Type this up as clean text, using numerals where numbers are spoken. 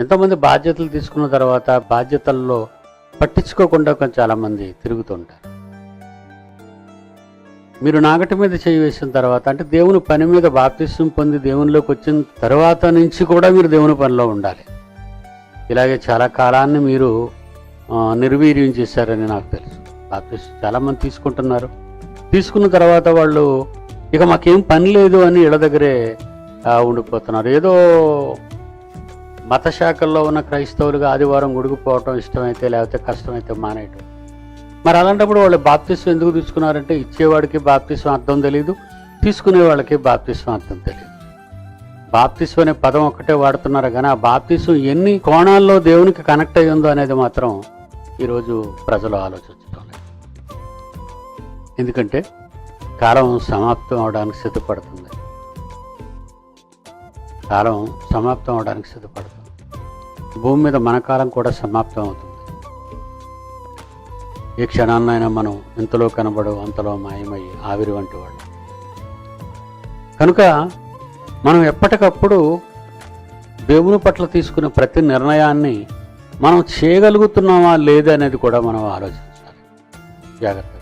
ఎంతోమంది బాధ్యతలు తీసుకున్న తర్వాత బాధ్యతల్లో పట్టించుకోకుండా చాలామంది తిరుగుతుంటారు. మీరు నాగటి మీద చేయి వేసిన తర్వాత, అంటే దేవుని పని మీద బాప్తిస్మం పొంది దేవునిలోకి వచ్చిన తర్వాత నుంచి కూడా మీరు దేవుని పనిలో ఉండాలి. ఇలాగే చాలా కాలాన్ని మీరు నిర్వీర్యం చేశారని నాకు తెలుసు. బాప్తిస్మం చాలామంది తీసుకుంటున్నారు. తీసుకున్న తర్వాత వాళ్ళు ఇక మాకేం పని లేదు అని ఇళ్ళ దగ్గరే ఉండిపోతున్నారు. ఏదో మత శాఖల్లో ఉన్న క్రైస్తవులుగా ఆదివారం గుడికిపోవటం ఇష్టమైతే, లేకపోతే కష్టమైతే మానేయటం. మరి అలాంటప్పుడు వాళ్ళు బాప్తిస్మం ఎందుకు తీసుకున్నారంటే, ఇచ్చేవాడికి బాప్తిస్మం అర్థం తెలియదు, తీసుకునే వాళ్ళకి బాప్తిస్మం అర్థం తెలియదు. బాప్తిస్మం అనే పదం ఒక్కటే వాడుతున్నారు కానీ ఆ బాప్తిస్మం ఎన్ని కోణాల్లో దేవునికి కనెక్ట్ అయ్యి ఉందో అనేది మాత్రం ఈరోజు ప్రజలు ఆలోచించడం లేదు. ఎందుకంటే కాలం సమాప్తం అవడానికి సిద్ధపడుతుంది. కాలం సమాప్తం అవడానికి సిద్ధపడుతుంది. భూమి మీద మన కాలం కూడా సమాప్తం అవుతుంది. ఏ క్షణాన్నైనా మనం ఇంతలో కనబడు అంతలో మాయమయ్యి ఆవిరి వంటి వాళ్ళు. కనుక మనం ఎప్పటికప్పుడు దేవుని పట్ల తీసుకునే ప్రతి నిర్ణయాన్ని మనం చేయగలుగుతున్నామా లేదా అనేది కూడా మనం ఆలోచించాలి జాగ్రత్తగా.